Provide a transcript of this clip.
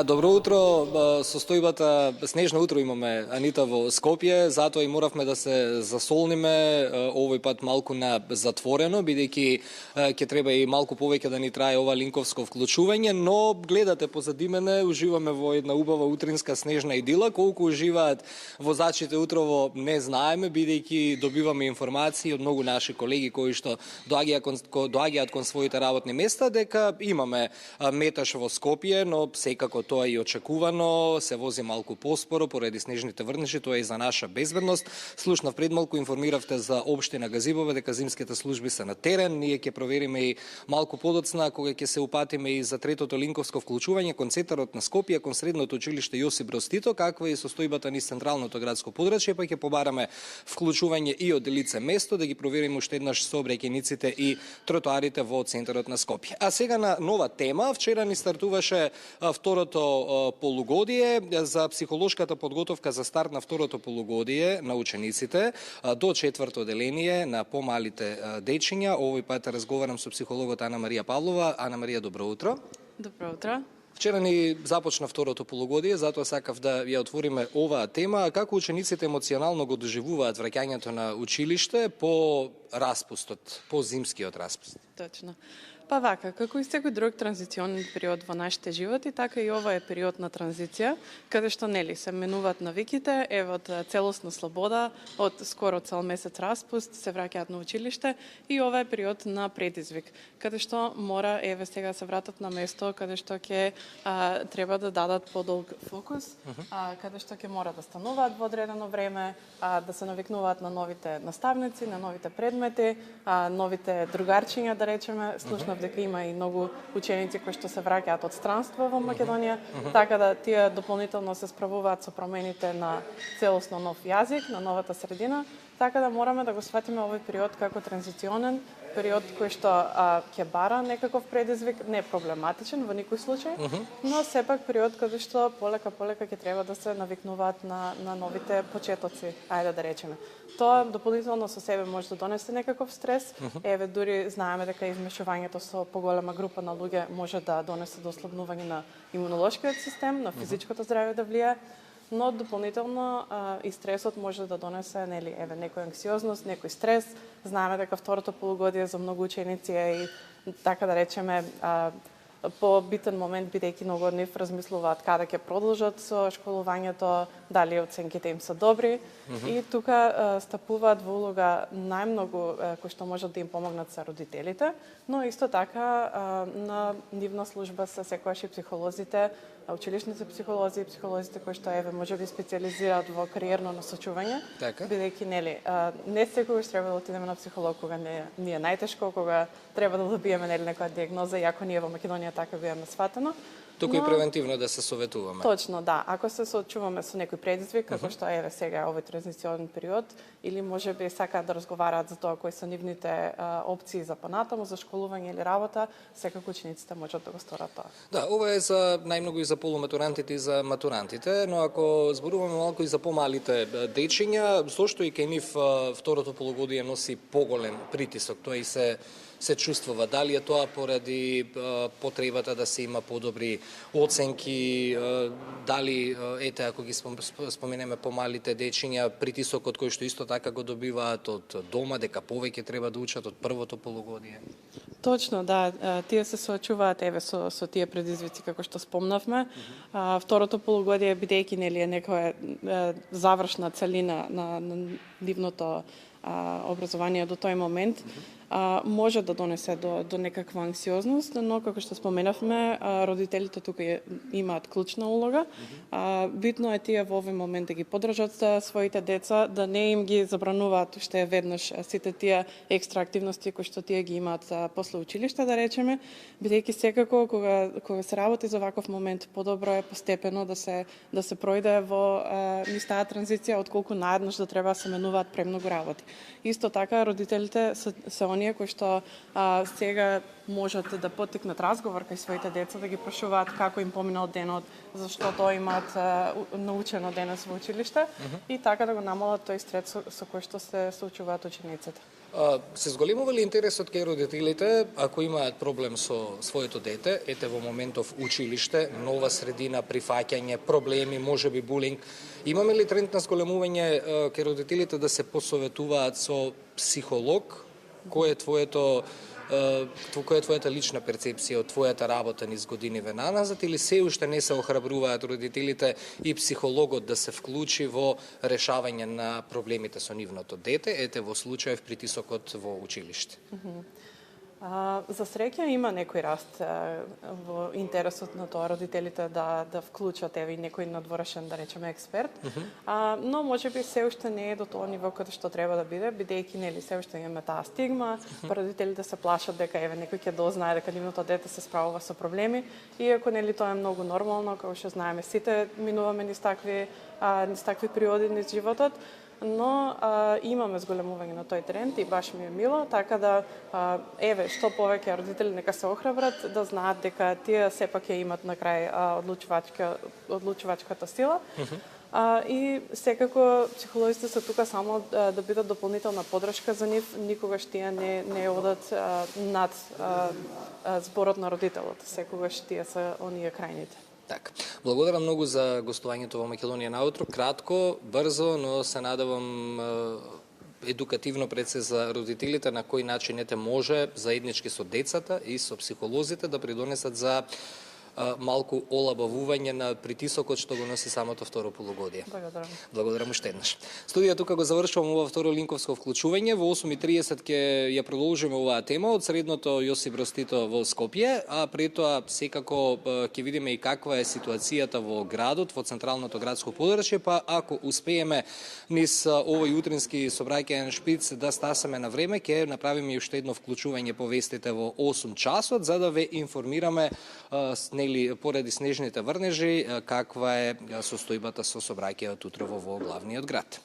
Добро утро, состојбата снежно утро имаме, Анита, во Скопје, затоа и моравме да се засолниме овој пат малку на затворено, бидејќи ќе треба и малку повеќе да ни трае ова линковско вклучување, но гледате позади мене, уживаме во една убава утринска снежна идила. Колку уживаат возачите утрово не знаеме, бидејќи добиваме информации од многу наши колеги кои што доаѓаат кон своите работни места дека имаме метаж во Скопје, но секако тоа е и очекувано, се вози малку поспоро поради снежните врнежи, тоа е и за наша безбедност. Слушнав пред малку, информиравте за општина Газибове дека зимските служби се на терен. Ние ќе провериме и малку подоцна кога ќе се упатиме и за третото линковско вклучување кон центарот на Скопје, кон средното училиште Јосип Броз Тито, каква е состојбата низ централното градско подрачје, па ќе побараме вклучување и од лице место да ги провериме уште еднаш сообраќајниците и тротоарите во центарот на Скопје. А сега на нова тема. Вчера ни стартуваше второто полугодие за психолошката подготовка за старт на второто полугодие на учениците до четврто одделение на помалите дечиња. Овој пат разговарам со психологот Ана Марија Павлова. Ана Марија, добро утро. Добро утро. Вчера ни започна второто полугодие, затоа сакав да ја отвориме оваа тема. Како учениците емоционално го доживуваат враќањето на училиште по распустот, по зимскиот распуст? Точно. Па вака, како и секој друг транзиционен период во нашите животи, така и ова е период на транзиција, каде што нели се менуваат навиките, од целосна слобода, од скоро цел месец распуст, се враќаат на училиште и ова е период на предизвик, каде што мора сега се вратат на место каде што ќе треба да дадат подолг фокус, каде што ќе мора да стануваат во одредено време, да се навикнуваат на новите наставници, на новите предмети, новите другарчиња, да речеме. Слушнав дека има и многу ученици кои што се враќаат од странство во Македонија, така да тие дополнително се справуваат со промените на целосно нов јазик, на новата средина, така да мораме да го сватиме овој период како транзиционен период кој што ќе бара некаков предизвик, не проблематичен во никој случај, но сепак период каде што полека ќе треба да се навикнуваат на новите почетоци, ајде да речеме. Тоа дополнително со себе може да донесе некаков стрес. Дури знаеме дека измешувањето со поголема група на луѓе може да донесе до ослабнување на имунолошкиот систем, на физичкото здравје да влијае, но дополнително и стресот може да донесе некоја анксиозност, некој стрес. Знаеме дека второто полугодие за многу ученици е и така да речеме по-битен момент, бидејќи многу од нив размислуваат каде ќе продолжат со школувањето, дали оценките им се добри. И тука стапуваат во улога најмногу кои што можат да им помогнат се родителите, но исто така на нивна служба се секогаш и психолозите, училишните психолози и психолозите кои што може би специализираат во кариерно насочување, бидејќи не секогаш треба да отидеме на психолог кога ни е најтешко, кога треба да добиеме некоја дијагноза, иако ние во Македонија така го имаме сватено. Туку и превентивно да се советуваме. Точно, да. Ако се соочуваме со некој предизвик, како што сега овој транзиционен период, или може би сакаат да разговараат за тоа кои се нивните опции за понатаму, за школување или работа, секако учениците можат да го сторат тоа. Да, ова е за најмногу и за полуматурантите и за матурантите, но ако зборуваме малку и за помалите дечиња, зошто и кај нив второто полугодие носи поголем притисок? Тоа и се чувствува. Дали е тоа поради потребата да се има подобри оценки, дали, ако ги споменеме помалите дечиња, притисокот кој што исто така го добиваат од дома, дека повеќе треба да учат од првото полугодие? Точно, да. Тие се соочуваат со тие предизвици како што спомнавме. Второто полугодие, бидејќи е некоја завршна целина на нивното образование до тој момент, може да донесе до некаква анксиозност, но како што споменавме, родителите тука имаат клучна улога. Битно е тие во овој момент да ги поддржат своите деца, да не им ги забрануваат уште веднаш сите тие екстра активности кои што тие ги имаат после училиште, да речеме, бидејќи секако кога се работи за ваков момент, подобро е постепено да се пројде во низ таа транзиција, отколку наеднаш да треба да се менуваат премногу работи. Исто така родителите се оние кои што сега можат да поттикнат разговор кај своите деца, да ги прашуваат како им поминал денот, зашто тоа имаат научено денес во училиште и така да го намалат тој стрес со кој што се соочуваат учениците. Се зголемува ли интересот кај родителите ако имаат проблем со своето дете, ете во моментов училиште, нова средина, прифаќање, проблеми, можеби булинг? Имаме ли тренд на зголемување кај родителите да се посоветуваат со психолог? Која е твојата лична перцепција од твојата работа низ годиниве наназад, или се уште не се охрабруваат родителите и психологот да се вклучи во решавање на проблемите со нивното дете, ете во случаев притисокот во училиште? За среќа има некој раст во интересот на тоа родителите да вклучат и некој надворешен, да речеме, експерт. Но можеби се уште не е до тоа ниво каде што треба да биде, бидејќи нели се уште имаме таа стигма, родителите се плашат дека некој ќе дознае дека нивното дете се справува со проблеми, иако нели тоа е многу нормално, како што знаеме сите минуваме низ такви периоди низ животот. Но имаме зголемување на тој тренд и баш ми е мило, така да што повеќе родители нека се охрабрат да знаат дека тие сепак ја имат на крај одлучувачката сила. И секако психолозите се тука само да бидат дополнителна поддршка за нив, никогаш тие не одат над зборот на родителот, секогаш тие се оние крајните. Така. Благодарам многу за гостувањето во Македонија наутро. Кратко, брзо, но се надевам едукативно пред се за родителите на кој начин може заеднички со децата и со психолозите да придонесат за малку олабавување на притисокот што го носи самото второ полугодие. Благодарам. Благодарам уште еднаш. Студија тука го завршувам ова второ линковско вклучување. Во 8:30 ќе ја продолжиме оваа тема од средното Јосип Брз Тито во Скопје, а пред тоа секако ќе видиме и каква е ситуацијата во градот, во централното градско подрачје, па ако успееме низ овој утрински собраќаен шпиц да стасаме на време, ќе направиме и уште едно вклучување по вестите во 8 часот, за да ве информираме или поради снежните врнежи, каква е состојбата со собраќајот утрово во главниот град.